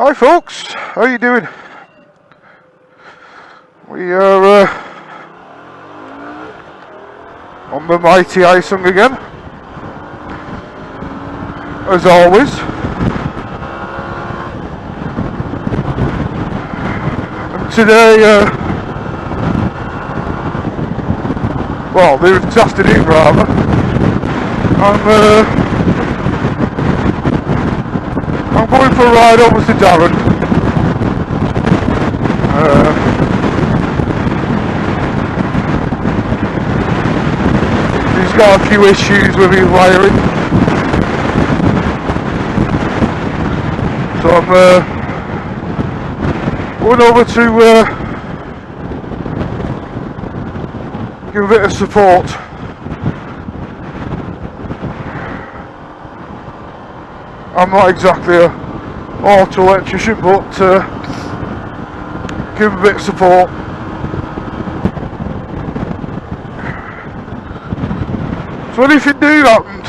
Hi folks, how you doing? We are on the mighty HYOSUNG again, as always. And today, well, this afternoon rather, I'm going for a ride over to Darren. He's got a few issues with his wiring, so I'm going over to give a bit of support. I'm not exactly an auto electrician, but give a bit of support. So anything new happened?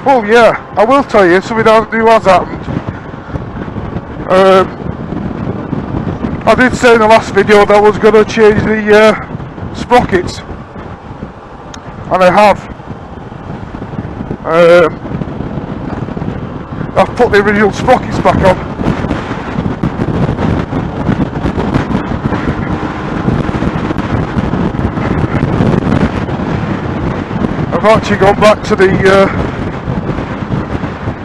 Well, yeah, I will tell you something new has happened. I did say in the last video that I was going to change the sprockets, and I have. I've put the original sprockets back on. I've actually gone back to the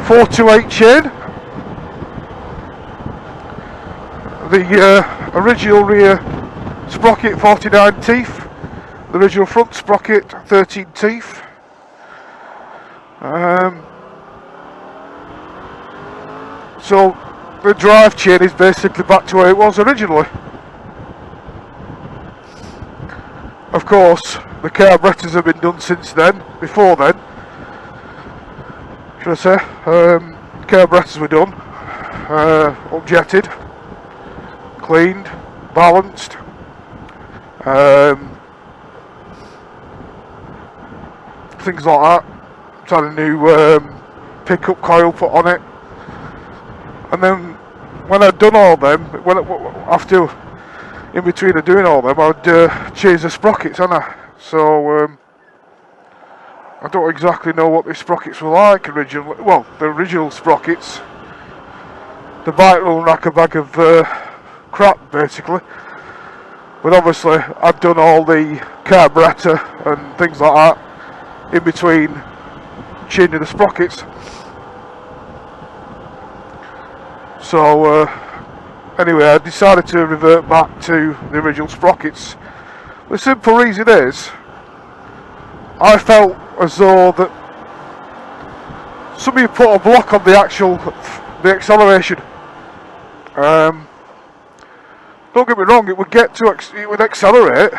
428 chain. The original rear sprocket 49 teeth, the original front sprocket 13 teeth. So the drive chain is basically back to where it was originally. Of course, the carburetors have been done since then, before then, should I say. Carburetors were done, upjetted, cleaned, balanced, things like that. Had a new pickup coil put on it. And then when I'd done all them, after, in between of doing all them, I'd change the sprockets, hadn't I? So I don't exactly know what the sprockets were like originally. Well, the original sprockets, the bike will rack a bag of crap basically. But obviously I'd done all the carburetor and things like that in between changing the sprockets. So anyway, I decided to revert back to the original sprockets. The simple reason is, I felt as though that somebody put a block on the acceleration. Don't get me wrong, it would accelerate,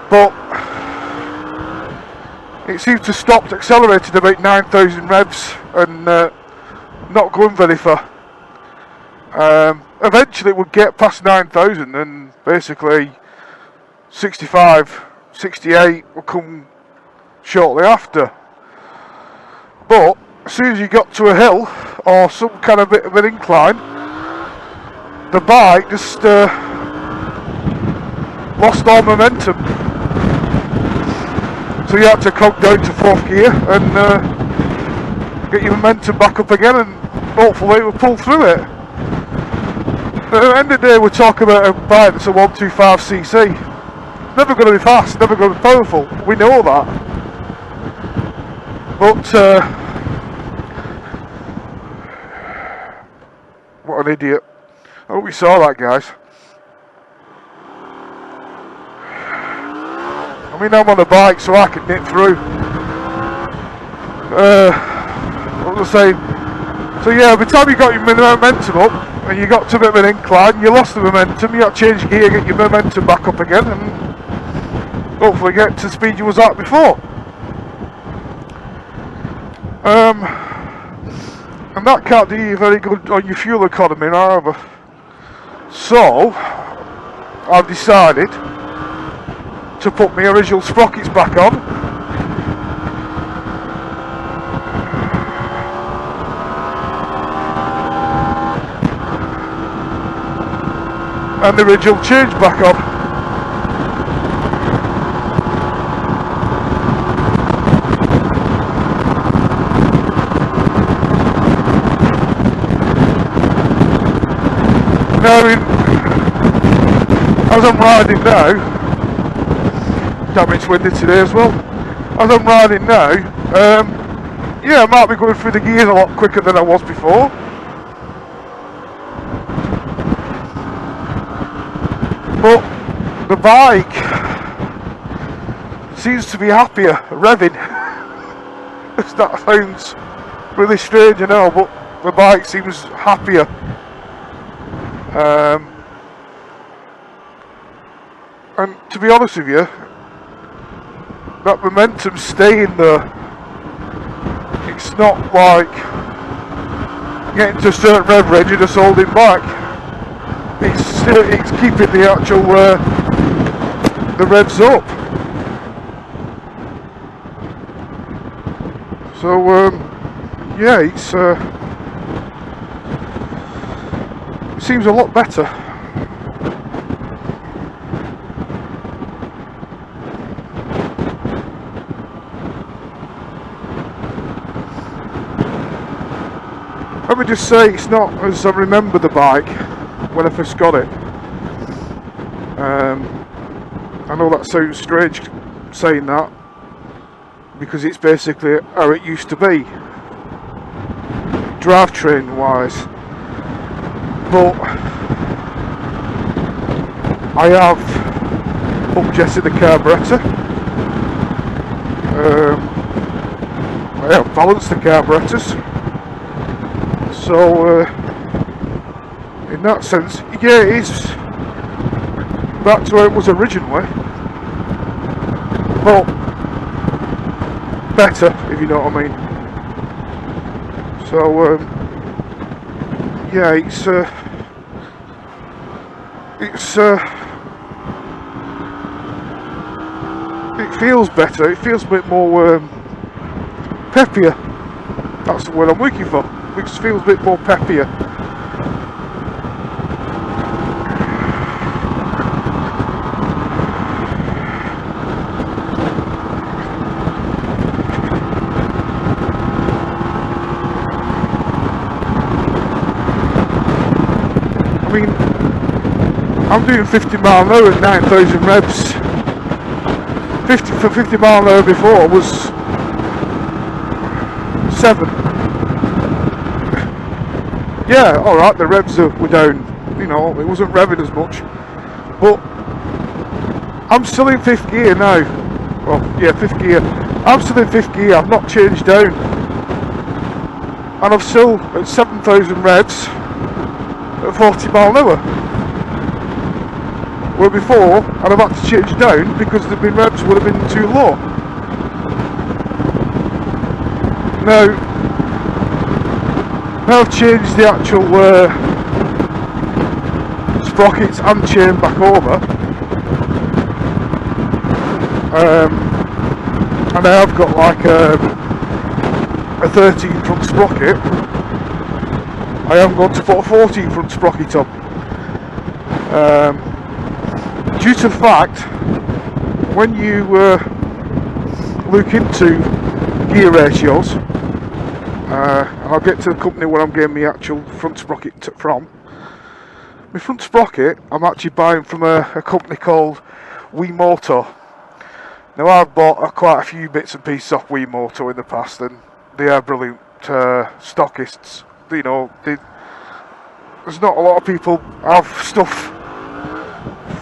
but it seemed to stop accelerating about 9,000 revs and not going very far. Eventually it would get past 9,000 and basically 65, 68 will come shortly after. But as soon as you got to a hill or some kind of bit of an incline, the bike just lost all momentum. So you had to cog down to 4th gear and get your momentum back up again, and hopefully it will pull through it. At the end of the day, we're talking about a bike that's a 125cc. Never going to be fast, never going to be powerful. We know that. But what an idiot! I hope you saw that, guys. I mean, I'm on a bike, so I can nip through. What was I saying? So yeah, by the time you got your momentum up and you got to a bit of an incline, you lost the momentum, you got to change gear, get your momentum back up again, and hopefully get to the speed you was at before. And that can't do you very good on your fuel economy either. So I've decided to put my original sprockets back on. and the original change back on. Now, as I'm riding now, damn, it's windy today as well. As I'm riding now, yeah, I might be going through the gears a lot quicker than I was before. But the bike seems to be happier revving. That sounds really strange, I know, but the bike seems happier. And to be honest with you, that momentum's staying there. It's not like getting to a certain rev range and just holding back. It's keeping the actual the revs up. So yeah, it seems a lot better. Let me just say, it's not as I remember the bike when I first got it. I know that sounds strange saying that, because it's basically how it used to be, drivetrain wise. But I have upjetted the carburettor. I have balanced the carburettors. So in that sense, yeah, it is back to where it was originally, but better, if you know what I mean. So yeah, it feels better. It feels a bit more peppier. That's the word I'm looking for. It feels a bit more peppier. I mean, I'm doing 50 mile an hour at 9,000 revs. 50 mile an hour before was 7. Yeah, alright, the revs were down, you know, it wasn't revving as much, but I'm still in 5th gear now. Well, yeah, 5th gear. I'm still in 5th gear, I've not changed down, and I'm still at 7,000 revs at 40 mile an hour. Where before, I'd have had to change down because the revs would have been too low. Now I've changed the actual sprockets and chain back over, and I have got like a 13 front sprocket. I am going to put a 14 front sprocket on, due to the fact when you look into gear ratios, and I'll get to the company where I'm getting my actual front sprocket from. My front sprocket I'm actually buying from a company called Wimoto. Now, I've bought quite a few bits and pieces off Wimoto in the past, and they are brilliant stockists. You know, there's not a lot of people have stuff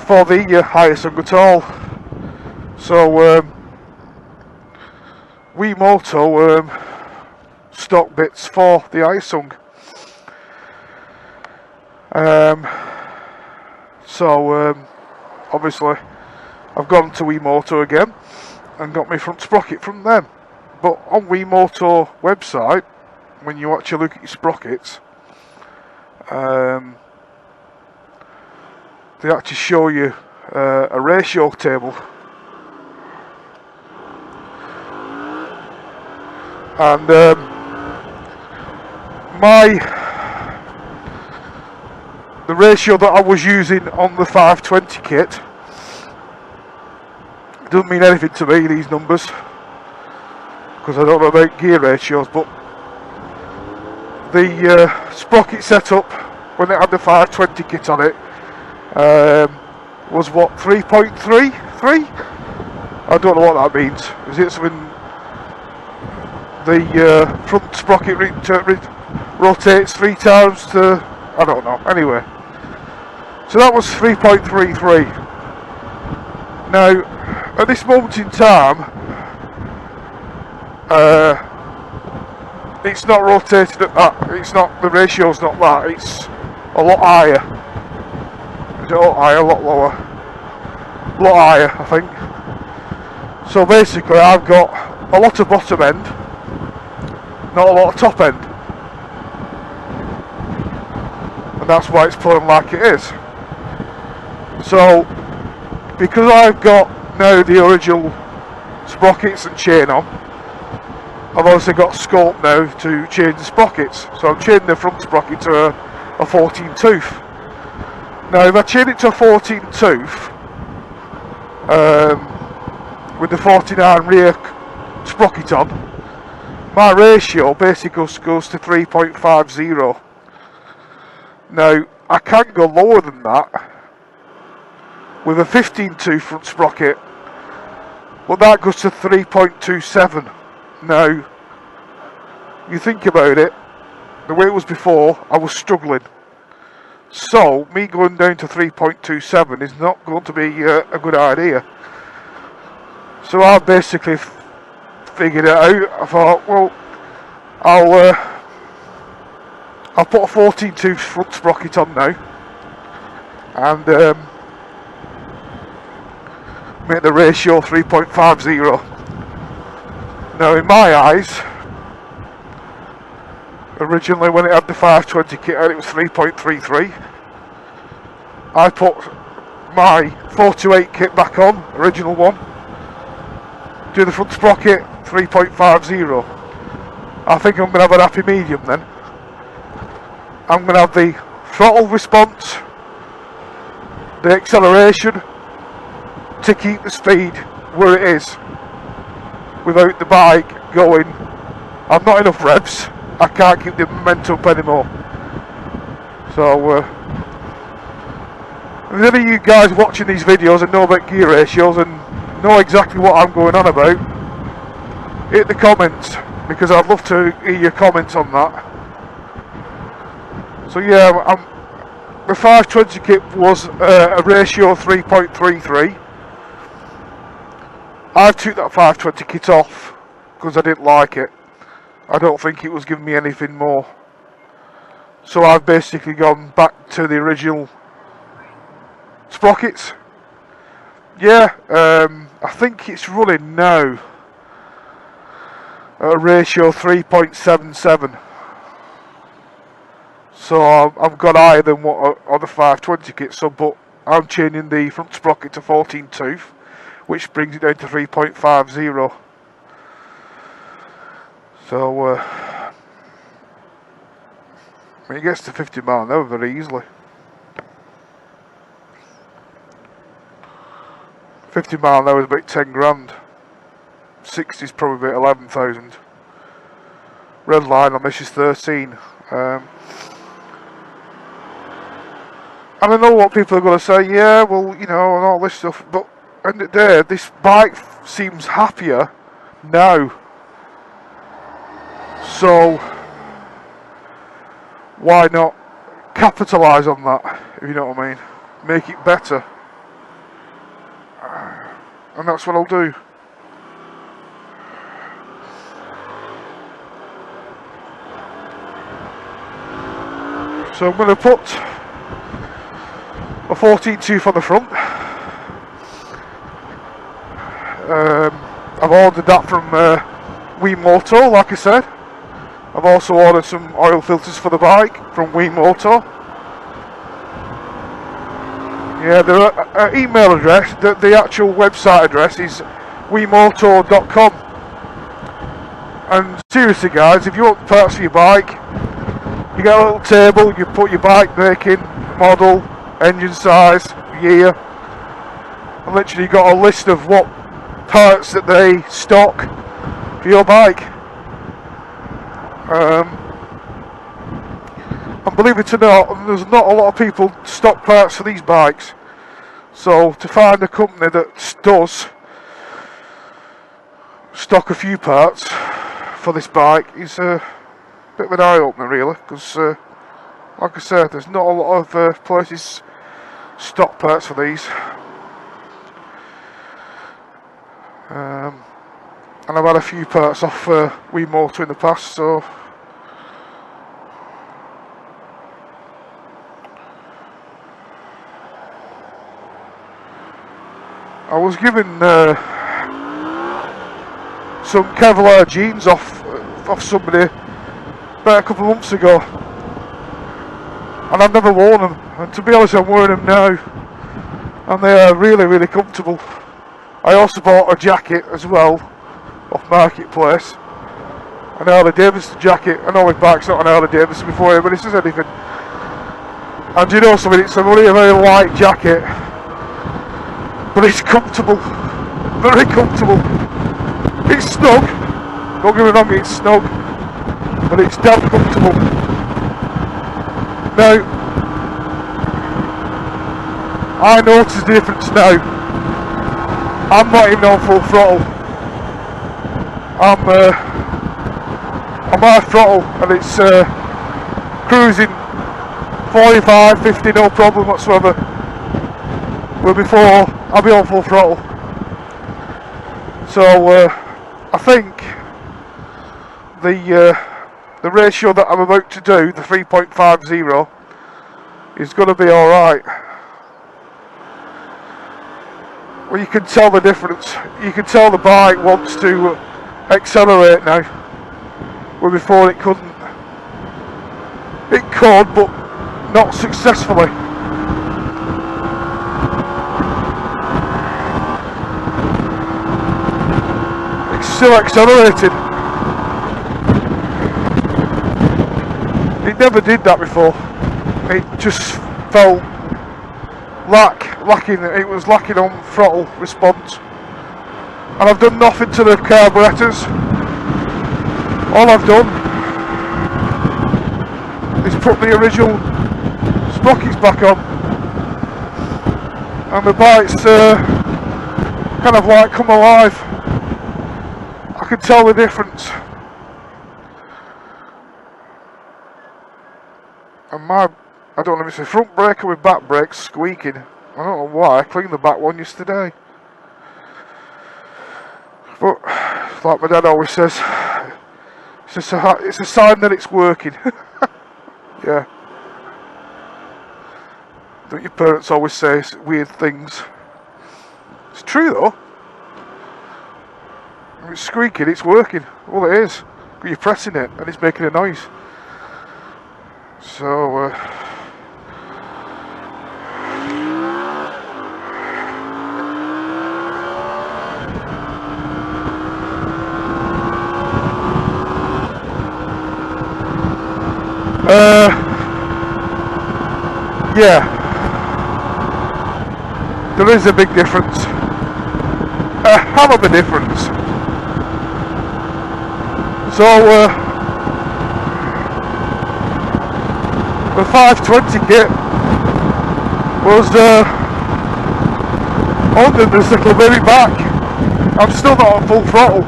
for the HYOSUNG at all. So Wimoto stock bits for the HYOSUNG. So obviously I've gone to Wimoto again and got my front sprocket from them. But on Wimoto website, when you actually look at your sprockets, they actually show you a ratio table. And the ratio that I was using on the 520 kit doesn't mean anything to me, these numbers, because I don't know about gear ratios, but the sprocket setup when it had the 520 kit on it was what, 3.33? I don't know what that means. Is it something, the front sprocket rotates 3 times to, I don't know, anyway. So that was 3.33. Now, at this moment in time, it's not rotated at that, it's not, the ratio's not that, it's a lot higher. It's a lot higher, a lot lower. A lot higher, I think. So basically I've got a lot of bottom end, not a lot of top end. And that's why it's pulling like it is. So, because I've got now the original sprockets and chain on, I've also got scope now to change the sprockets. So I'm chaining the front sprocket to a 14 tooth. Now if I chain it to a 14 tooth, with the 49 rear sprocket on, my ratio basically goes to 3.50. Now I can go lower than that with a 15 tooth front sprocket, but that goes to 3.27. Now you think about it, the way it was before, I was struggling, so me going down to 3.27 is not going to be a good idea. So I basically figured it out. I thought, well, I'll put a 14 tooth front sprocket on now and make the ratio 3.50. Now in my eyes, originally when it had the 520 kit out, it was 3.33. I put my 428 kit back on, original one, do the front sprocket, 3.50. I think I'm going to have a happy medium then. I'm going to have the throttle response, the acceleration, to keep the speed where it is, without the bike going, I've not enough revs, I can't keep the momentum up anymore. So, if any of you guys watching these videos and know about gear ratios and know exactly what I'm going on about, hit the comments, because I'd love to hear your comments on that. So yeah, the 520 kit was a ratio of 3.33. I took that 520 kit off because I didn't like it. I don't think it was giving me anything more. So I've basically gone back to the original sprockets. Yeah, I think it's running now at a ratio of 3.77. So I've got higher than what on the 520 kit. So, but I'm changing the front sprocket to 14 tooth, which brings it down to 3.50. So it gets to 50 mile an hour very easily. 50 mile an hour is about 10 grand. 60 is probably about 11,000. Red line on this is 13. And I know what people are going to say, yeah, well, you know, and all this stuff, but at the end of the day, this bike seems happier now. So, why not capitalise on that, if you know what I mean? Make it better. And that's what I'll do. So I'm going to put a 14 tooth on the front. I've ordered that from Moto, like I said. I've also ordered some oil filters for the bike from Moto. Yeah, the email address, the actual website address is wemoto.com. And seriously guys, if you want parts for your bike, You get a little table, you put your bike making, model, engine size, year, and literally you got a list of what parts that they stock for your bike. And believe it or not, there's not a lot of people stock parts for these bikes. So to find a company that does stock a few parts for this bike is a bit of an eye-opener really, because like I said, there's not a lot of places stock parts for these. And I've had a few parts off Wii Motor in the past, so I was given some Kevlar jeans off somebody about a couple of months ago, and I've never worn them, and to be honest I'm wearing them now and they are really comfortable. I also bought a jacket as well off Marketplace, an Harley Davidson jacket. I know my bike's not an Harley Davidson before anybody says anything, and you know something, it's a very light jacket, but it's comfortable, very comfortable. It's snug, don't get me wrong, it's snug, but it's damn comfortable. Now, I notice the difference now. I'm not even on full throttle. I'm high throttle and it's cruising 45, 50, no problem whatsoever. Where before I'll be on full throttle. So I think the ratio that I'm about to do, the 3.50, is going to be alright. Well, you can tell the difference. You can tell the bike wants to accelerate now, where before it couldn't. It could, but not successfully. It's still accelerating. It never did that before. It just felt lacking. It was lacking on throttle response, and I've done nothing to the carburetors. All I've done is put the original sprockets back on, and the bike's kind of like come alive. I can tell the difference. And I don't know if it's a front brake or with back brakes squeaking. I don't know why. I cleaned the back one yesterday. But like my dad always says, it's a sign that it's working. Yeah. Don't your parents always say weird things? It's true though. If it's squeaking, it's working. All it is. You're pressing it and it's making a noise. So yeah, there is a big difference, a hell of a difference. So the 520 kit was under this little baby back. I'm still not on full throttle,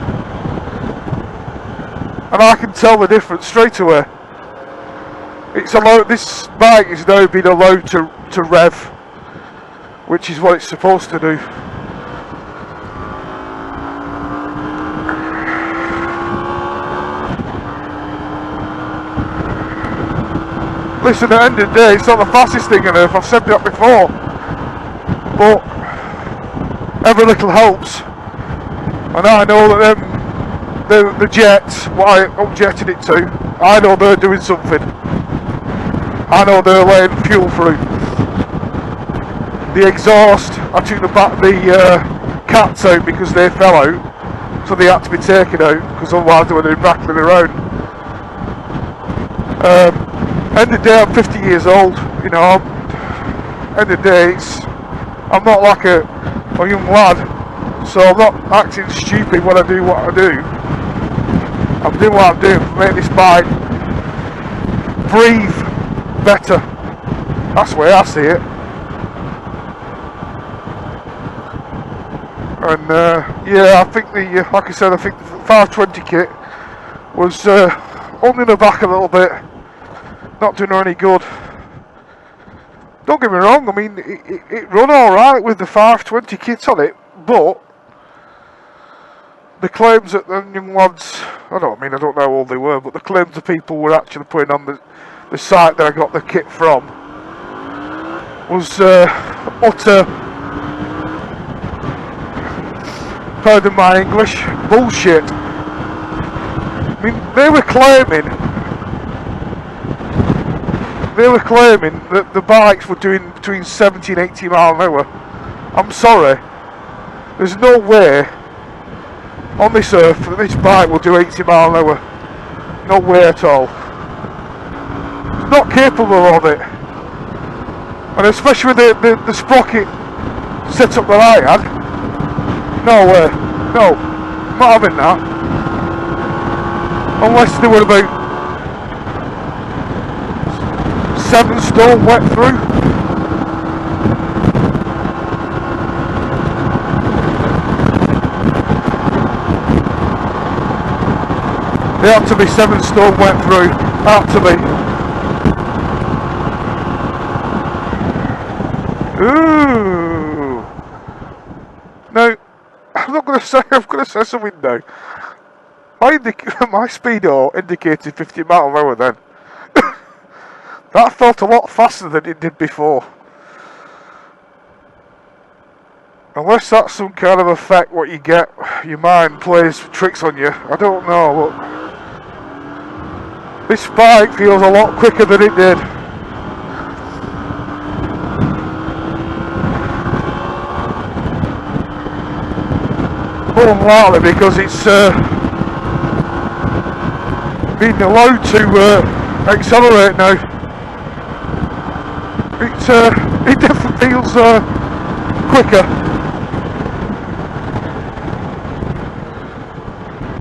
and I can tell the difference straight away. It's allowed. This bike is now being allowed to rev, which is what it's supposed to do. Listen, at the end of the day, it's not the fastest thing on earth, I've said that before, but every little helps, and I know that the jets, what I upjetted it to, I know they're doing something. I know they're laying fuel through. The exhaust, I took the cats out because they fell out, so they had to be taken out, because otherwise they would have been rattling around. End of the day, I'm 50 years old. You know, end of the day, I'm not like a young lad, so I'm not acting stupid when I do what I do. I'm doing what I'm doing to make this bike breathe better. That's the way I see it. And yeah, I think like I said, I think the 520 kit was holding her back a little bit, not doing her any good. Don't get me wrong, I mean, it run alright with the 520 kit on it, but the claims that the young lads, I don't know how old they were, but the claims the people were actually putting on the site that I got the kit from was utter, pardon my English, bullshit. I mean, they were claiming that the bikes were doing between 70 and 80 mile an hour. I'm sorry, there's no way on this earth that this bike will do 80 mile an hour. No way at all. It's not capable of it. And especially with the sprocket setup that I had. No way. No. I'm not having that. Unless they were about 7 stone wet through. They had to be 7 stone wet through. Had to be. Ooh. Now, I'm going to say something now. My speedo indicated 50 mile an hour then. That felt a lot faster than it did before. Unless that's some kind of effect what you get, your mind plays tricks on you. I don't know, but this bike feels a lot quicker than it did. More than likely because it's being allowed to accelerate now. It definitely feels quicker.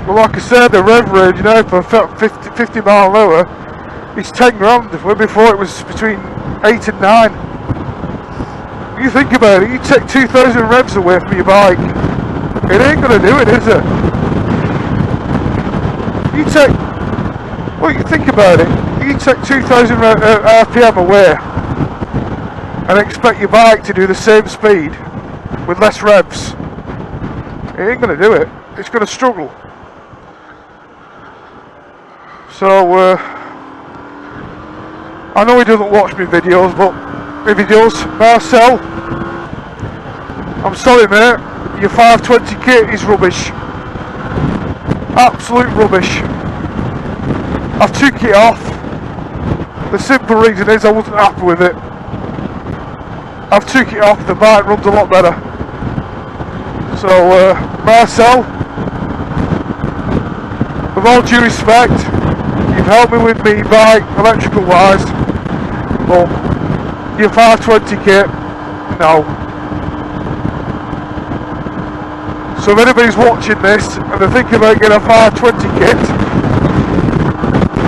But like I said, the rev range now for 50 mile an hour is 10 grand, where before it was between 8 and 9. You think about it, you take 2,000 revs away from your bike, it ain't gonna do it, is it? You think about it, you take 2,000 RPM away and expect your bike to do the same speed with less revs. It ain't gonna do it, it's gonna struggle. So, I know he doesn't watch my videos, but if he does, Marcel, I'm sorry mate, your 520 kit is rubbish. Absolute rubbish. I've took it off. The simple reason is I wasn't happy with it. I've took it off, the bike runs a lot better. So, Marcel, with all due respect, you've helped me with me bike, electrical wise, but your 520 kit, no. So if anybody's watching this and they're thinking about getting a 520 kit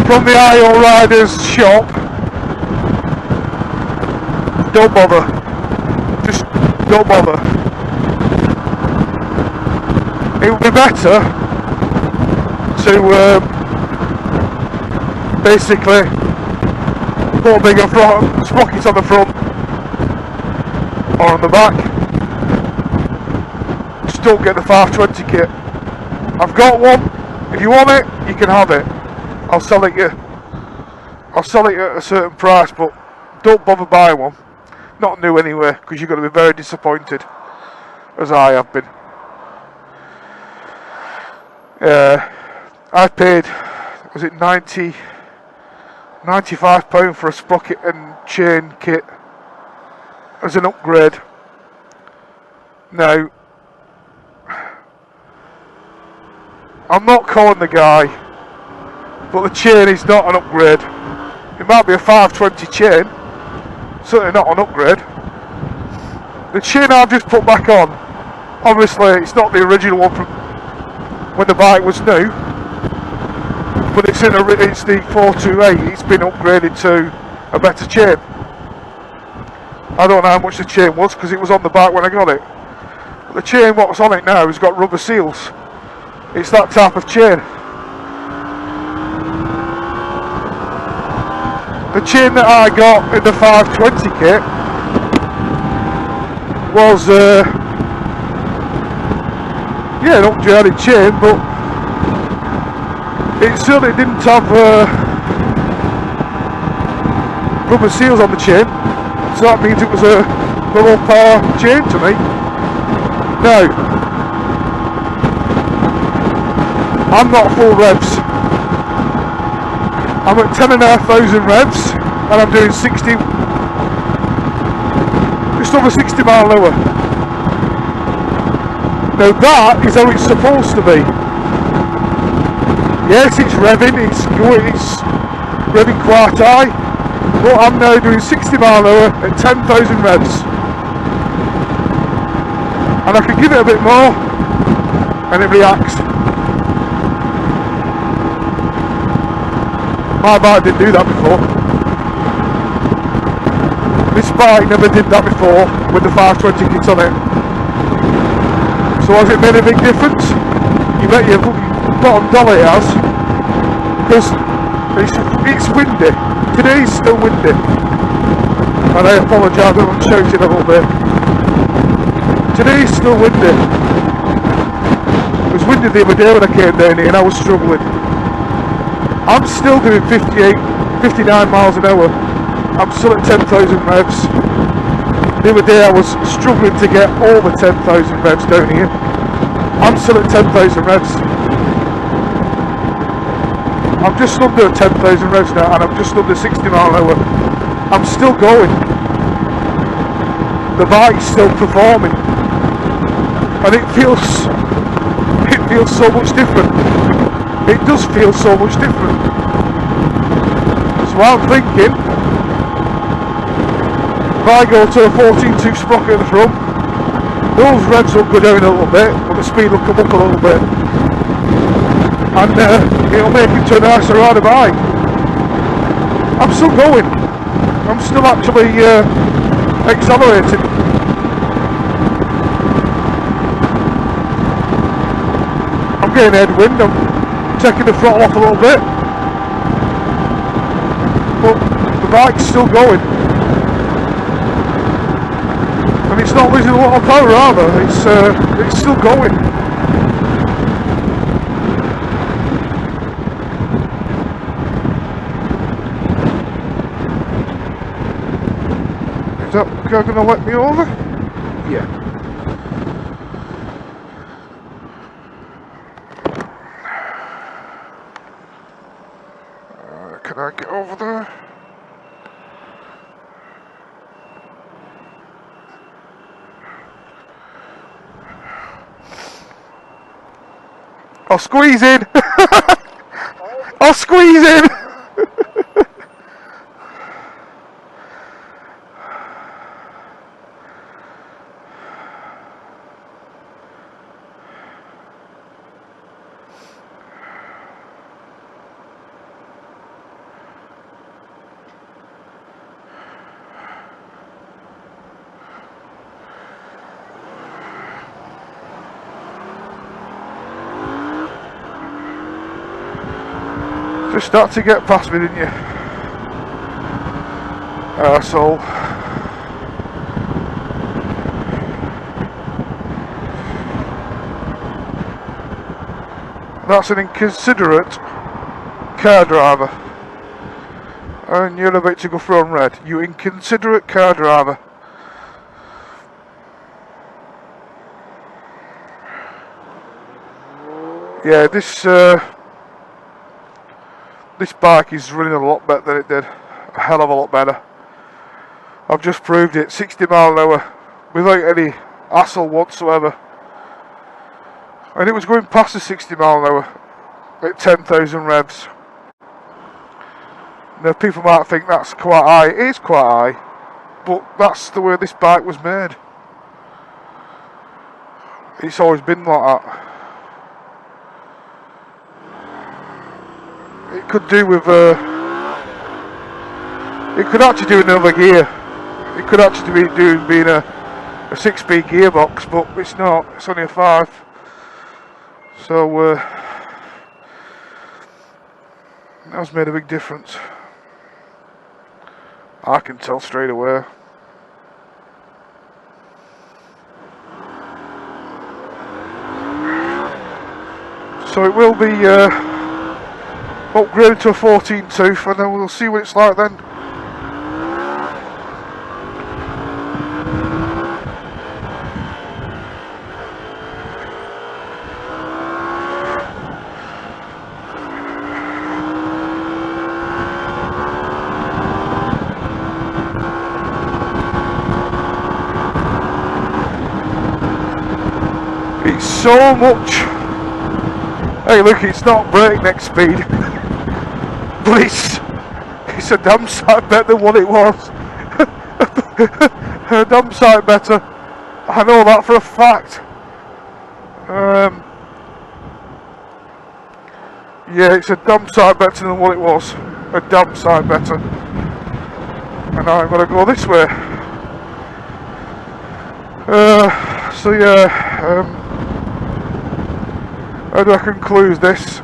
from the IO Riders shop, don't bother. Just don't bother. It would be better to basically put a bigger sprocket on the front or on the back. Just don't get the 520 kit. I've got one. If you want it, you can have it. I'll sell it you. I'll sell it at a certain price, but don't bother buying one. Not new anyway, because you're going to be very disappointed, as I have been. I paid, was it £95 for a sprocket and chain kit as an upgrade. Now, I'm not calling the guy, but the chain is not an upgrade. In might be a 520 chain, certainly not an upgrade. The chain I've just put back on, obviously it's not the original one from when the bike was new, but it's the 428. It's been upgraded to a better chain. I don't know how much the chain was because it was on the bike when I got it. But the chain what's on it now has got rubber seals. It's that type of chain. The chain that I got in the 520 kit was yeah, an upgraded chain, but it certainly didn't have rubber seals on the chain, so that means it was a low power chain to me. Now, I'm not full revs. I'm at 10,500 revs and I'm doing 60, just over 60 mile an hour. Now that is how it's supposed to be. Yes, it's revving, it's revving quite high, but I'm now doing 60 mile an hour at 10,000 revs. And I can give it a bit more and it reacts. My bike didn't do that before. This bike never did that before with the 520 kit on it. So has it made a big difference? You bet your bottom dollar it has. Because it's windy. Today's still windy. And I apologise if I'm shouting a little bit. Today's still windy. It was windy the other day when I came down here and I was struggling. I'm still doing 59 miles an hour. I'm still at 10,000 revs. The other day I was struggling to get over 10,000 revs down here. I'm still at 10,000 revs. I'm just under 10,000 revs now and I'm just under 60 mile an hour. I'm still going. The bike's still performing. And it feels so much different. It does feel so much different. So I'm thinking, if I go to a 14-tooth sprocket at the front, those revs will go down a little bit, but the speed will come up a little bit. And it'll make it to a nicer rider bike. I'm still going. I'm still actually accelerating. I'm getting headwind. I'm taking the throttle off a little bit, but the bike's still going, and it's not losing a lot of power either. It's still going. Is that guy gonna let me over? Yeah. Can I get over there? I'll squeeze in! I'll squeeze in! Just start to get past me, didn't you? Arsehole. That's an inconsiderate car driver. And you're about to go through on red. You inconsiderate car driver. Yeah, this bike is running a lot better than it did. A hell of a lot better. I've just proved it. 60 mile an hour without any hassle whatsoever. And it was going past the 60 mile an hour at 10,000 revs. Now, people might think that's quite high. It is quite high, but that's the way this bike was made. It's always been like that. It could do with it could actually do another gear. It could actually be being a 6-speed gearbox, but it's not. It's only a 5. So that's made a big difference. I can tell straight away. So it will be upgraded to a 14 tooth, and then we'll see what it's like then. It's so much. Hey look, it's not breakneck speed, but it's a damn sight better than what it was. A damn sight better. I know that for a fact. Yeah, it's a damn sight better than what it was. A damn sight better. And now I'm gonna go this way. So yeah, how do I conclude this?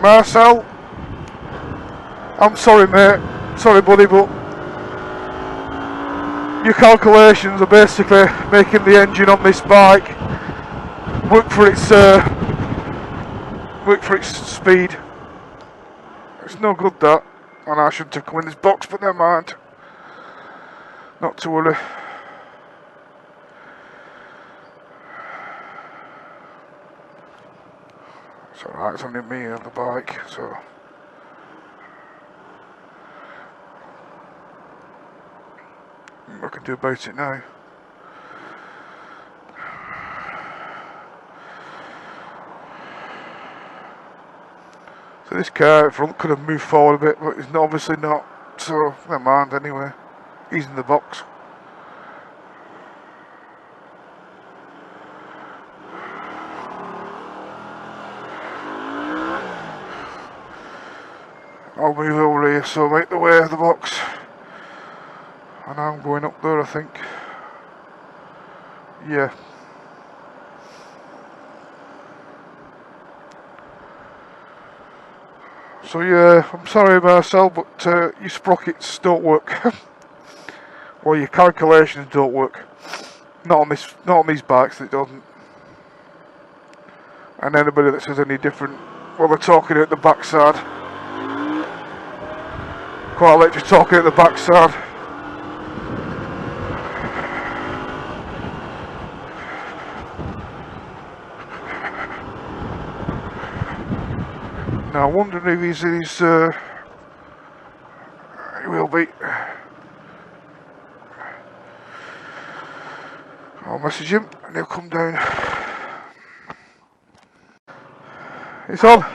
Marcel, I'm sorry mate, sorry buddy, but your calculations are basically making the engine on this bike work for its speed. It's no good that, and I shouldn't have come in this box, but never mind. Not to worry. It's alright, it's only me on the bike, so I can do about it now. So this car in front could have moved forward a bit, but it's obviously not, so never mind anyway. He's in the box. I'll move over here, so make the way of the box. And I'm going up there, I think. Yeah. So yeah, I'm sorry Marcel, but your sprockets don't work. Well, your calculations don't work. Not on these bikes, it doesn't. And anybody that says any different, well, they're talking at the backside. Quite literally talking at the backside. Now I'm wondering if he will be. I'll message him and he'll come down. It's on.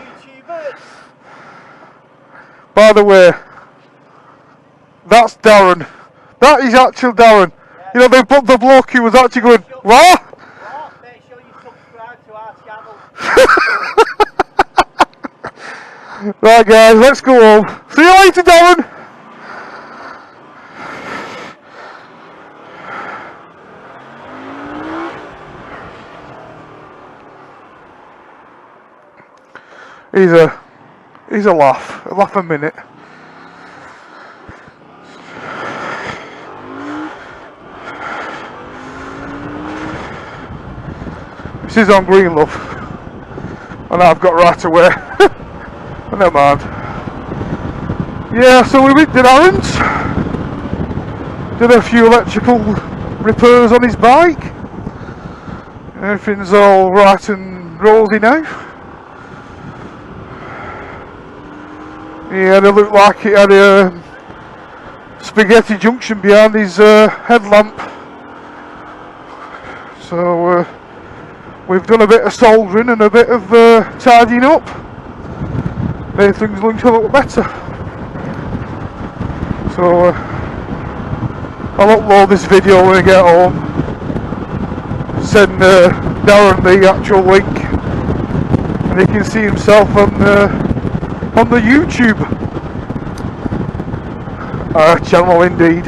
By the way, that's Darren. That is actual Darren. Yeah. You know, the bloke who was actually going, what? Make sure you subscribe to our channel. Right guys, let's go home. See you later, Darren. He's a laugh a minute. This is on green, love, and I've got right away. Never mind. Yeah, so we went to Darren's, did a few electrical repairs on his bike. Everything's all right and rosy now. Yeah, it looked like it had a spaghetti junction behind his headlamp. So we've done a bit of soldering and a bit of tidying up. Made things look a little better. So I'll upload this video when I get home. Send Darren the actual link, and he can see himself on the YouTube channel indeed.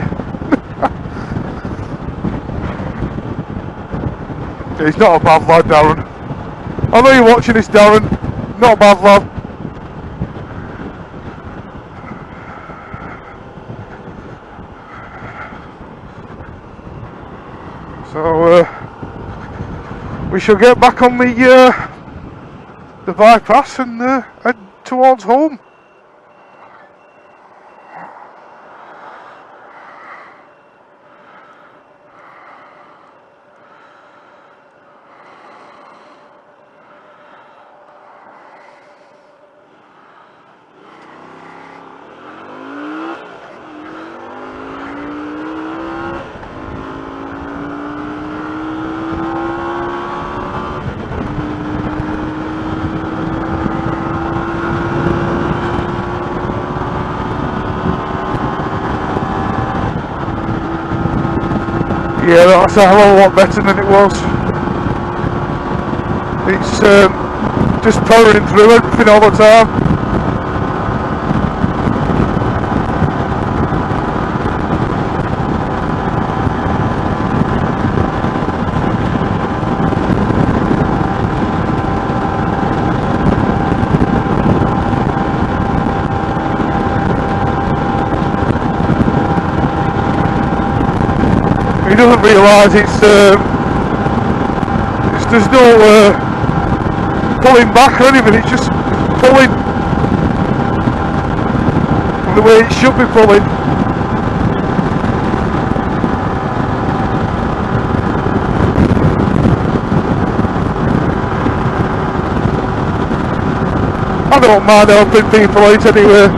He's not a bad lad, Darren. I know you're watching this, Darren. Not a bad lad. So we shall get back on the bypass and head towards home. Yeah, that's a hell of a lot better than it was. It's just powering through everything all the time. He doesn't realise there's no pulling back or anything, it's just pulling the way it should be pulling. I don't mind helping people out anyway.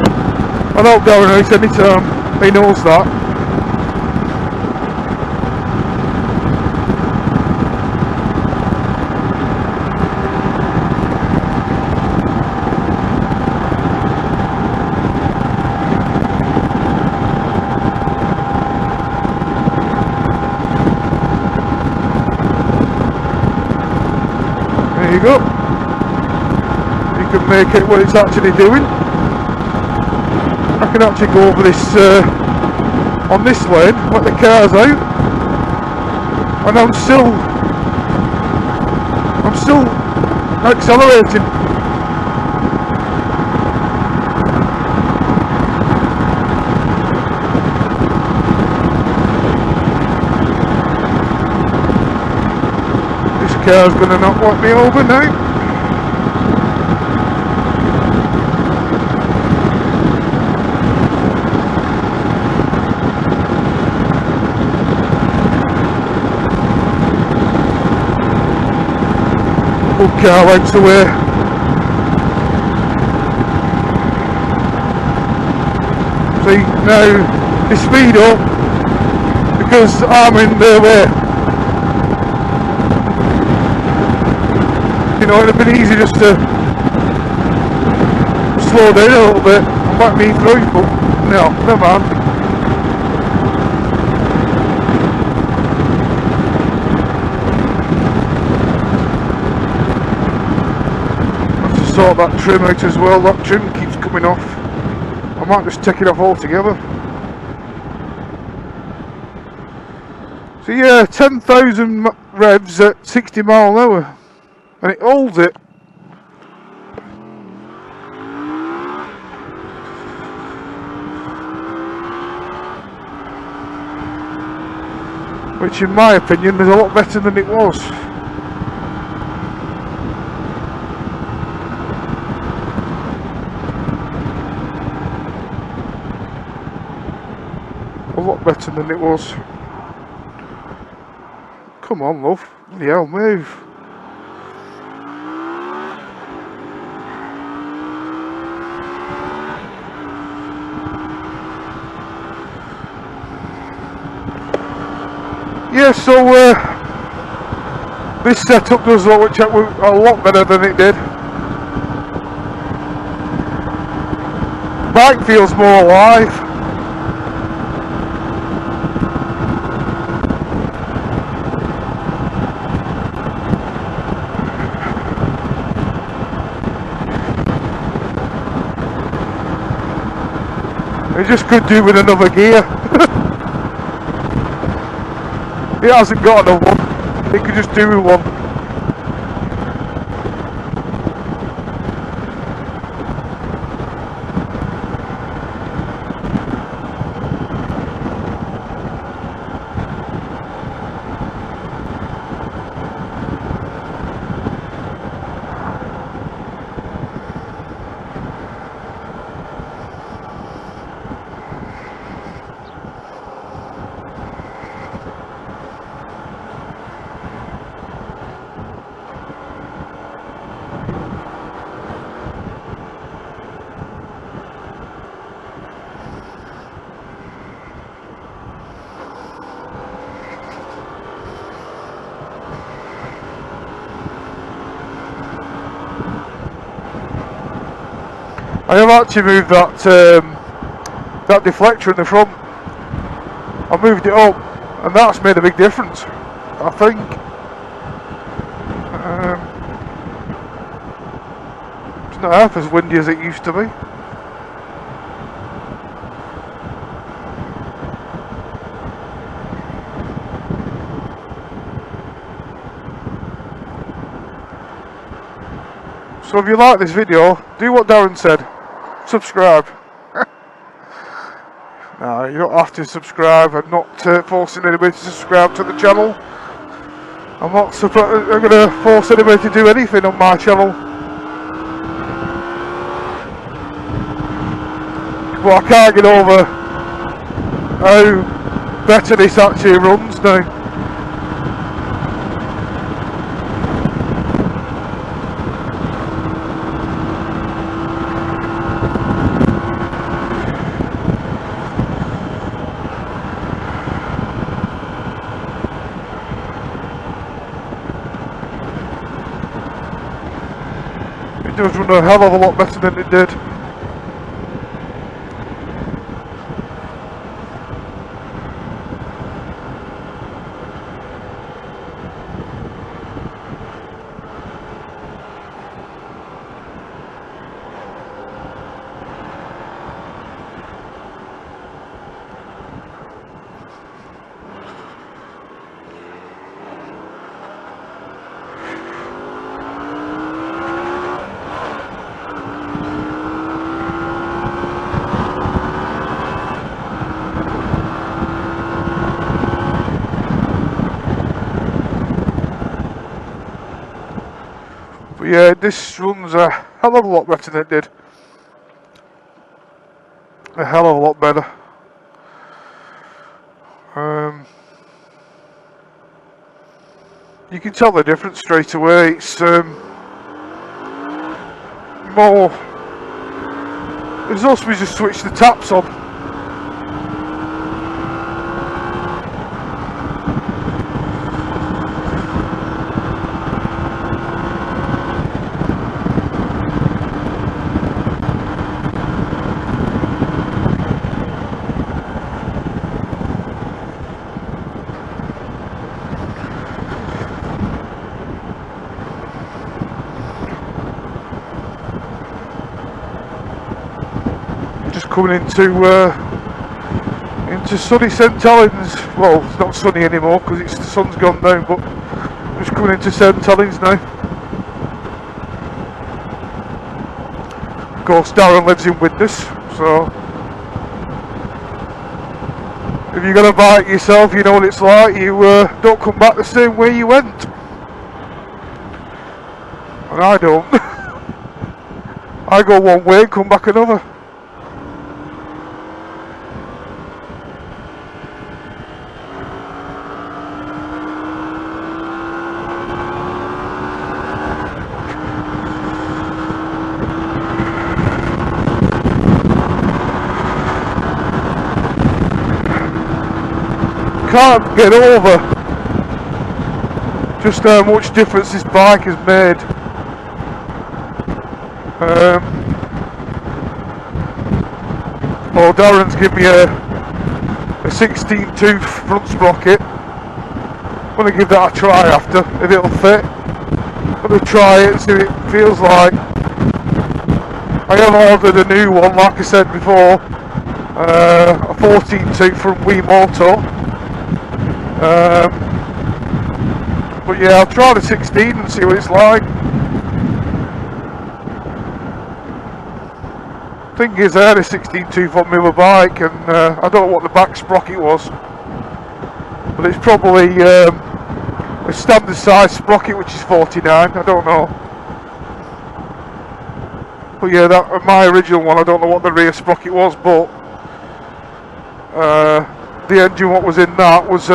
I don't go out anytime, he knows that. There you go. You can make it what it's actually doing. I can actually go over this on this lane, let the cars out, and I'm still accelerating. Car's gonna not want me over now. Good car went away. See, now they speed up because I'm in their way. You know, it'd have been easy just to slow down a little bit and back me through, but no, never mind. I have to sort that trim out as well, that trim keeps coming off. I might just take it off altogether. So yeah, 10,000 revs at 60 mile an hour. And it holds it. Which in my opinion is a lot better than it was. A lot better than it was. Come on, love. Bloody hell, move. Yeah, so this setup does look a lot better than it did. Bike feels more alive. It just could do with another gear. It hasn't got another one. It could just do with one. I have actually moved that that deflector in the front. I moved it up, and that's made a big difference, I think. It's not half as windy as it used to be. So if you like this video, do what Darren said. Subscribe. No, you don't have to subscribe. I'm not forcing anybody to subscribe to the channel. I'm not going to force anybody to do anything on my channel. But I can't get over how better this actually runs now. It does run a hell of a lot better than it did. But yeah, this runs a hell of a lot better than it did. A hell of a lot better. You can tell the difference straight away. It's more. It's also we just switch the taps on. Just coming into sunny St Helens. Well, it's not sunny anymore because the sun's gone down, but just coming into St Helens now. Of course, Darren lives in Widnes, so if you're going to buy it yourself, you know what it's like. You don't come back the same way you went, and I don't. I go one way and come back another. Can't get over just how much difference this bike has made. Well, Darren's given me a 16 tooth front sprocket. I'm going to give that a try after, if it'll fit. I'm going to try it and see what it feels like. I have ordered a new one, like I said before, a 14.2 from Moto. But yeah, I'll try the 16 and see what it's like. Thing is, I had a 16.2 on my bike, and I don't know what the back sprocket was, but it's probably a standard size sprocket, which is 49. I don't know. But yeah, that my original one, I don't know what the rear sprocket was, but the engine what was in that was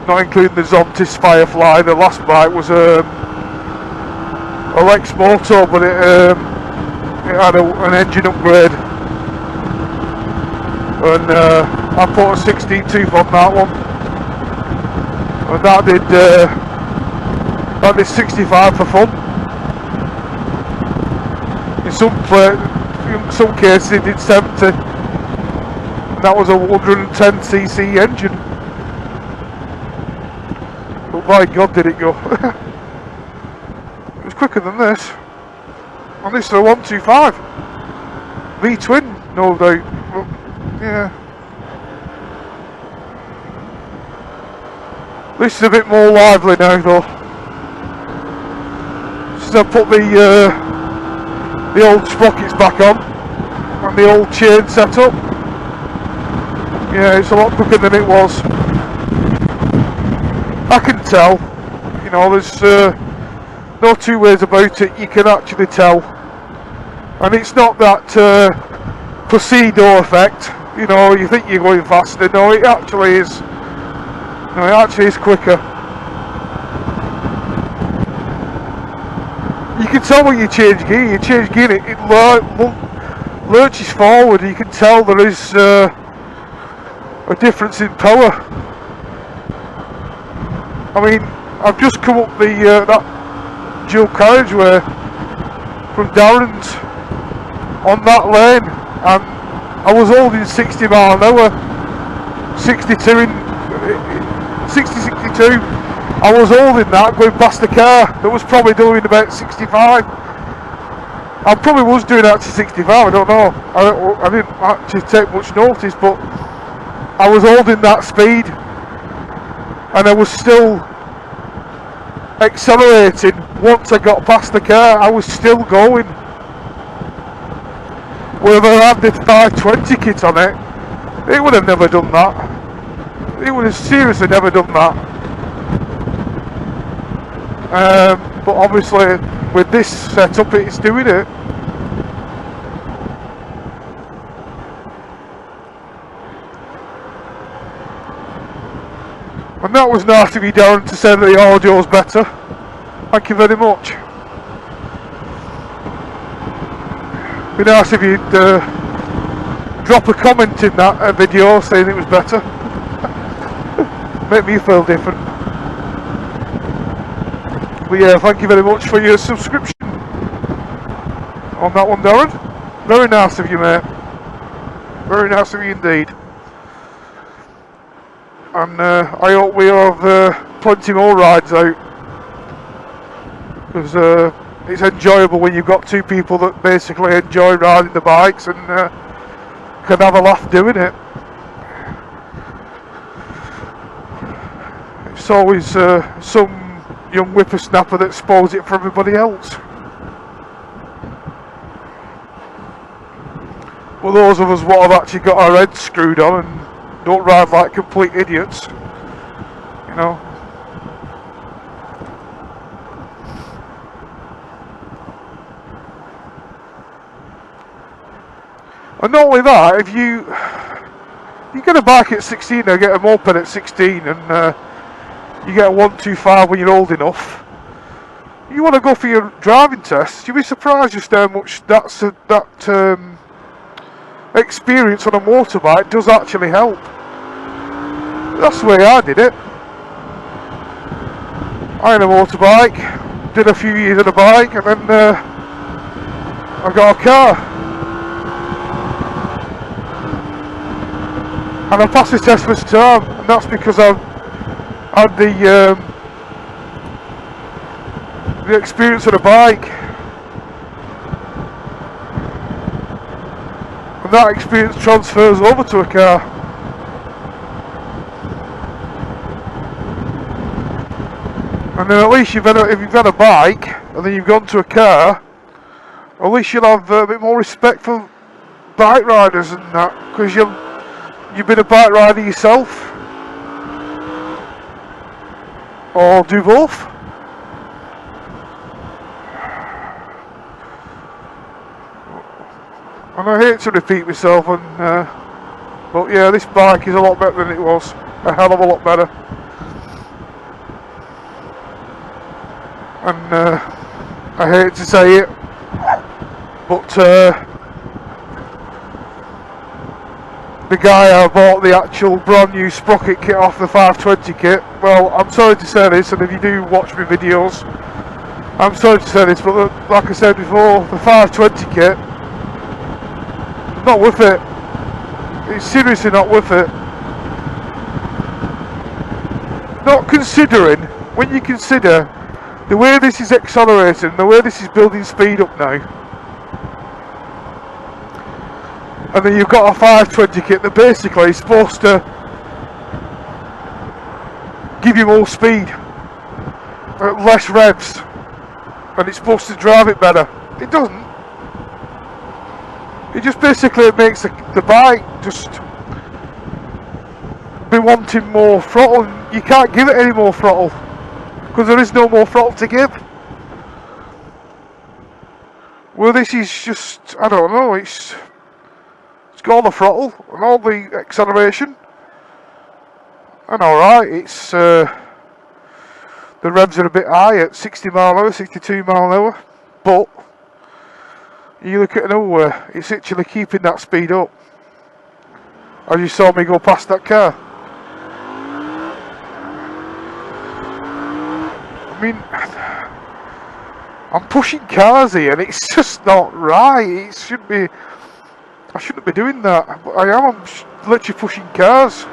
not including the Zontis Firefly. The last bike was a Lex Moto, but it had an engine upgrade, and I put a 16 tooth on that one, and that did 65 for fun. In some cases it did 70, and that was a 110cc engine. But by God, did it go! It was quicker than this. And this is a 125 V-twin, no doubt. But, yeah. This is a bit more lively now, though. Since I put the old sprockets back on and the old chain set up. Yeah, it's a lot quicker than it was. I can tell. You know, there's no two ways about it. You can actually tell. And it's not that placebo effect, you know, you think you're going faster. No, it actually is. No, it actually is quicker. You can tell when you change gear. You change gear, it lurches forward. You can tell there is a difference in power. I mean, I've just come up that dual carriageway from Darren's on that lane, and I was holding 60 mile an hour, 62 I was holding that going past the car that was probably doing about 65. I probably was doing that to 65, I don't know. I didn't actually take much notice, but I was holding that speed and I was still accelerating. Once I got past the car, I was still going. Whether I had the 520 kit on it, it would have never done that. It would have seriously never done that. But obviously, with this setup, it's doing it. And that was nice of you, Darren, to say that the audio's better. Thank you very much. Be nice if you'd drop a comment in that video saying it was better. Make me feel different. But yeah, thank you very much for your subscription on that one, Darren. Very nice of you, mate. Very nice of you indeed. And I hope we have plenty more rides out, because it's enjoyable when you've got two people that basically enjoy riding the bikes and can have a laugh doing it. It's always some young whippersnapper that spoils it for everybody else. Well, those of us what have actually got our heads screwed on and don't ride like complete idiots, you know. And not only that, if you get a bike at 16 or get a moped at 16 and you get a 125 when you're old enough, you want to go for your driving test, you'll be surprised just how much that experience on a motorbike does actually help. That's the way I did it. I had a motorbike, did a few years on a bike, and then I got a car. And I passed the test first time, and that's because I had the experience of a bike. And that experience transfers over to a car. And then at least if you've had a bike and then you've gone to a car, at least you'll have a bit more respect for bike riders and that, because you've been a bike rider yourself, or do both. And I hate to repeat myself, but yeah, this bike is a lot better than it was, a hell of a lot better. And I hate to say it, but the guy I bought the actual brand new sprocket kit off the 520 kit, well, I'm sorry to say this, and if you do watch my videos, I'm sorry to say this, but like I said before, the 520 kit, not worth it. It's seriously not worth it. Not considering, when you consider the way this is accelerating, the way this is building speed up now, and then you've got a 520 kit that basically is supposed to give you more speed at less revs, and it's supposed to drive it better. It doesn't. It just basically makes the bike just be wanting more throttle. You can't give it any more throttle because there is no more throttle to give. Well, this is just, I don't know, it's got all the throttle and all the acceleration, and alright, it's the revs are a bit high at 60 mile an hour, 62 mile an hour, but you look at nowhere, it's actually keeping that speed up. As you saw me go past that car. I mean, I'm pushing cars here and it's just not right. It should be, I shouldn't be doing that, but I am. I'm literally pushing cars.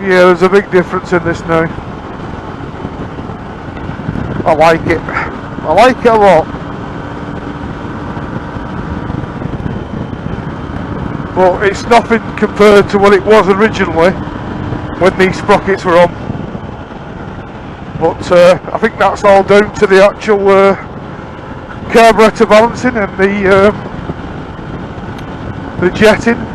Yeah, there's a big difference in this now. I like it. I like it a lot. But it's nothing compared to what it was originally when these sprockets were on. But I think that's all down to the actual carburetor balancing and the jetting.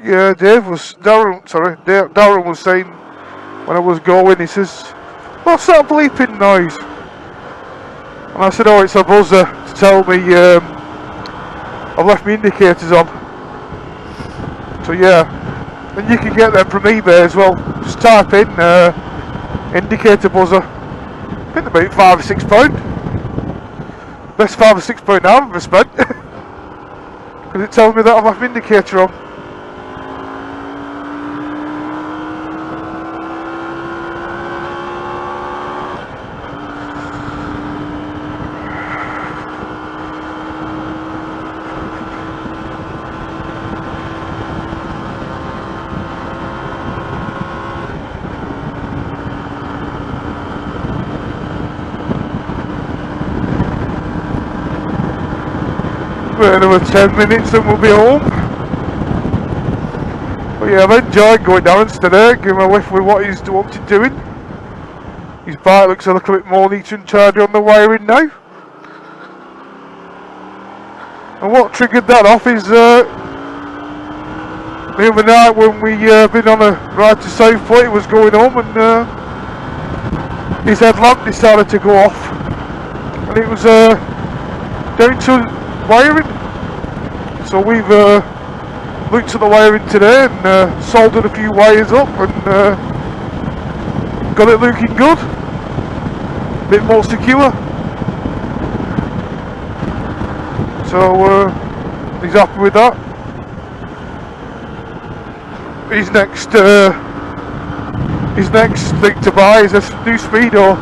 Yeah, Darren was saying when I was going, he says, what's that bleeping noise? And I said, oh, it's a buzzer to tell me I've left my indicators on. So yeah, and you can get them from eBay as well. Just type in indicator buzzer. I think they're about £5 or £6. Best £5 or £6 I've ever spent. Because it tells me that I've left my indicator on. Another 10 minutes and we'll be home. But yeah, I've enjoyed going down today, giving a whiff with what he's doing. His bike looks a little bit more neat and tidy on the wiring now. And what triggered that off is the other night when we been on a ride to Southport, he was going home and his headlamp decided to go off. And it was down to wiring. So we've looked at the wiring today and soldered a few wires up and got it looking good, a bit more secure. So he's happy with that. His next thing to buy is a new speedo.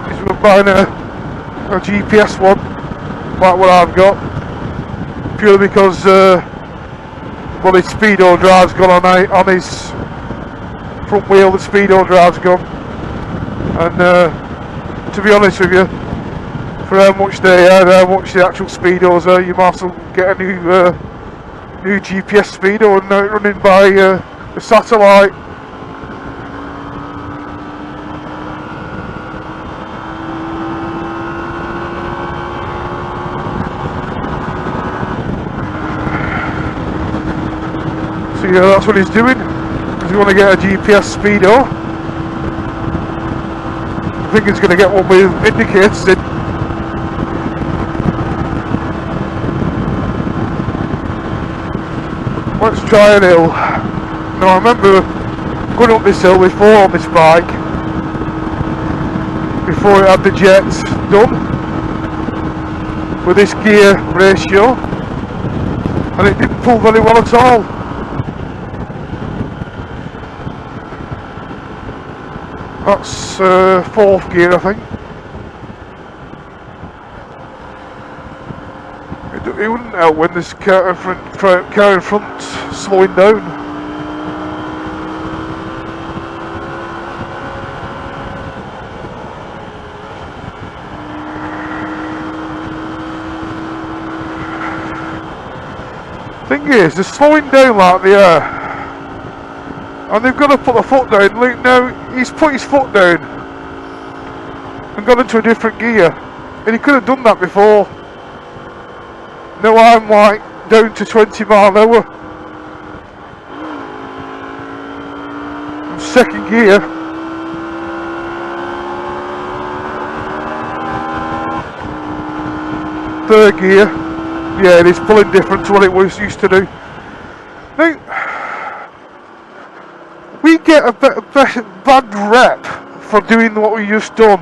He's buying a GPS one, like what I've got, purely because well, his speedo drive's gone on his front wheel. The speedo drive's gone, and to be honest with you, for how much they are, how much the actual speedos are, you might as well get a new GPS speedo and now running by the satellite. So yeah, that's what he's doing. He's going to get a GPS speedo. I think he's going to get one with indicators in. Let's try an hill. Now I remember going up this hill before on this bike, before it had the jets done, with this gear ratio, and it didn't pull very well at all. That's fourth gear, I think. It wouldn't help when this car in front's slowing down. Thing is, they're slowing down like they are, and they've got to put the foot down. Look now, he's put his foot down and got into a different gear, and he could have done that before. Now I'm like down to 20 mile an hour. Second gear. Third gear. Yeah, it is pulling different to what it was used to do. Now, we get a bad rep for doing what we just done.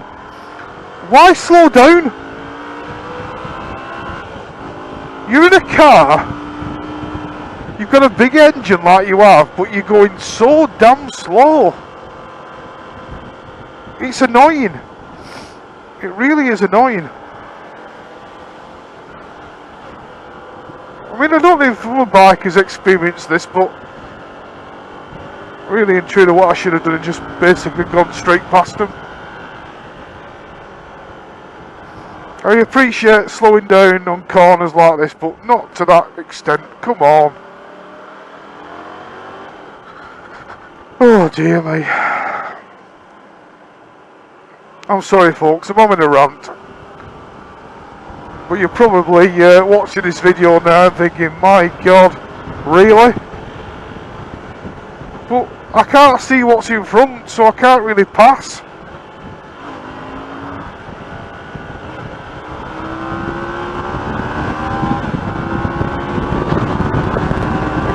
Why slow down? You're in a car, you've got a big engine like you have, but you're going so damn slow. It's annoying. It really is annoying. I mean, I don't know if my bike has experienced this, but really and truly what I should have done is just basically gone straight past them. I appreciate slowing down on corners like this, but not to that extent. Come on. Oh dear me. I'm sorry folks, I'm having a rant. But you're probably watching this video now and thinking, my God, Really? But I can't see what's in front, so I can't really pass.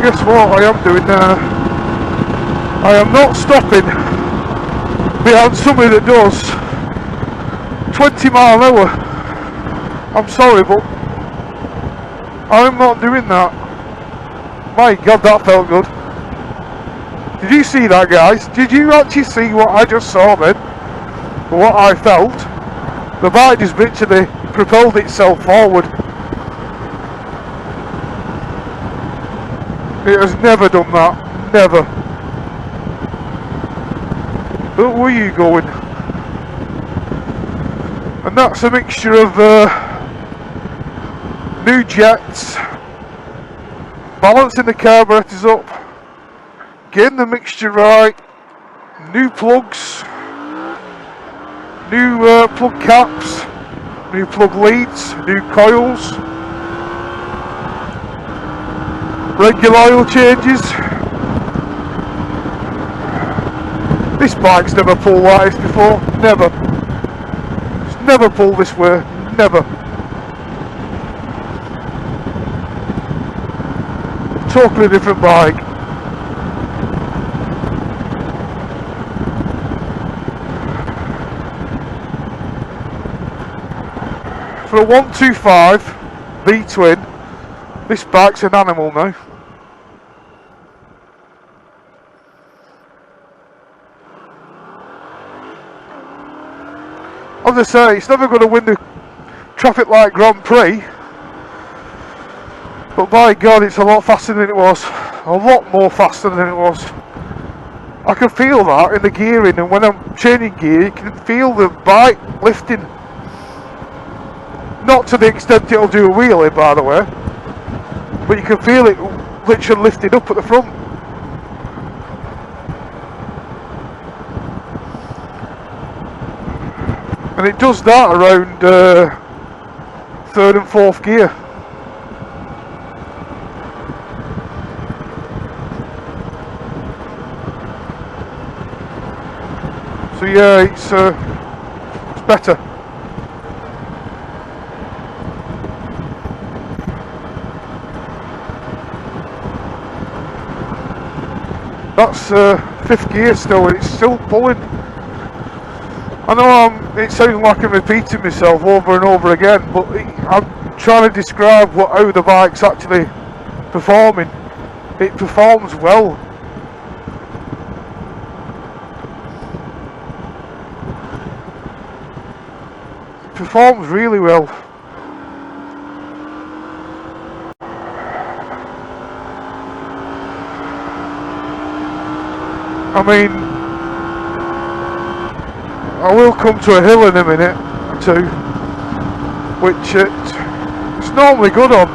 Guess what I am doing now? I am not stopping behind somebody that does 20 mile an hour. I'm sorry, but I'm not doing that. My God, that felt good. Did you see that, guys? Did you actually see what I just saw then? What I felt? The bike just literally propelled itself forward. It has never done that. Never. But where are you going? And that's a mixture of new jets, balancing the carburetors up, getting the mixture right, new plugs, new plug caps, new plug leads, new coils, regular oil changes. This bike's never pulled like this before, never. It's never pulled this way, never. Totally different bike. For a 125 V-twin, this bike's an animal now. As I say, it's never going to win the traffic light Grand Prix, but by God, it's a lot faster than it was. A lot more faster than it was. I can feel that in the gearing, and when I'm changing gear, you can feel the bike lifting. Not to the extent it'll do a wheelie, by the way, but you can feel it literally lifting up at the front. And it does that around third and fourth gear. So yeah, it's better. That's fifth gear still, and it's still pulling. I know it sounds like I'm repeating myself over and over again, but I'm trying to describe how the bike's actually performing. It performs well. It performs really well. I mean, I will come to a hill in a minute or two, which it's normally good on.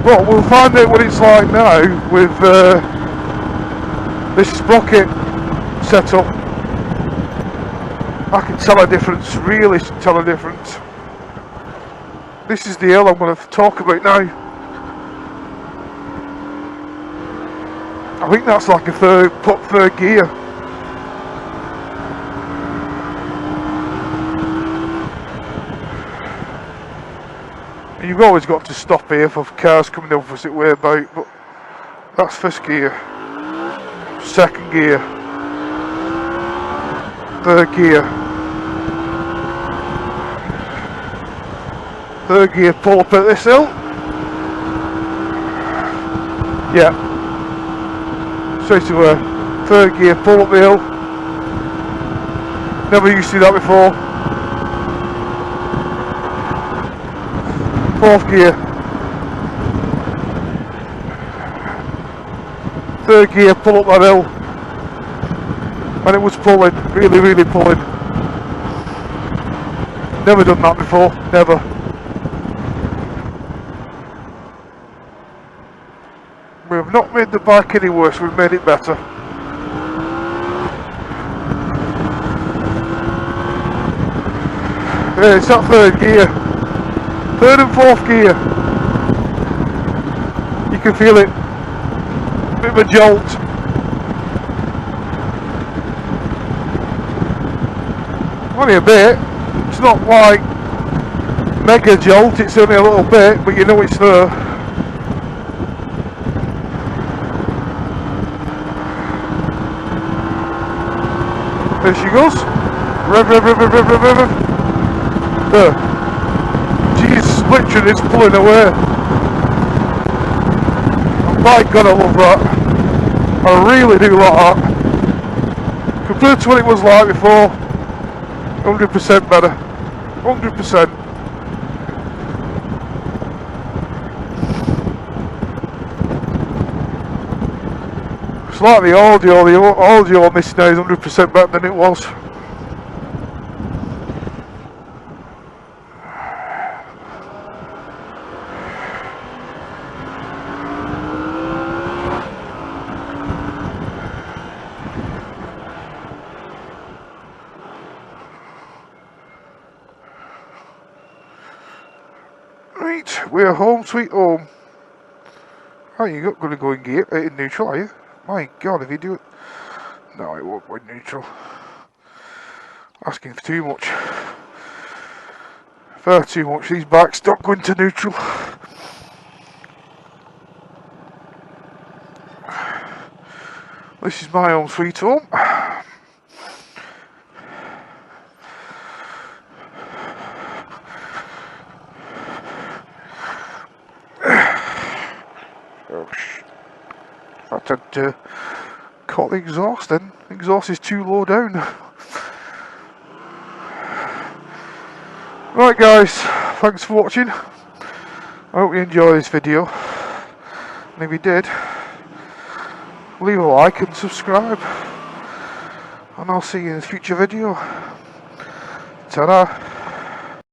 But we'll find out what it's like now with this sprocket setup. I can tell a difference, really tell a difference. This is the hill I'm going to talk about now. I think that's like a third gear. And you've always got to stop here for cars coming the opposite way about, but that's first gear, second gear, third gear, pull up at this hill, yeah, straight away, third gear, pull up the hill, never used to see that before. Fourth gear, third gear, pull up that hill, and it was pulling, really pulling. Never done that before, never. We have not made the bike any worse, we've made it better. Yeah, it's that third gear. Third and fourth gear. can feel it. Bit of a jolt. Only a bit. It's not like mega jolt, it's only a little bit, but you know it's there. There she goes. Rev, rev, rev, rev, rev, rev, rev, rev. There. Jeez, literally it's pulling away. Oh my god, I love that. I really do like that. Compared to what it was like before, 100% better. 100%. It's like the audio on this now is 100% better than it was. Right, we're home sweet home. Oh, you're not going to go in gear, in neutral, are you? My god, if you do it... No, it won't go in neutral. Asking for too much. Far too much, these bikes don't go into neutral. This is my home sweet home. I had to cut the exhaust then. The exhaust is too low down. Right guys, thanks for watching. I hope you enjoyed this video. And if you did, leave a like and subscribe. And I'll see you in a future video. Ta-da!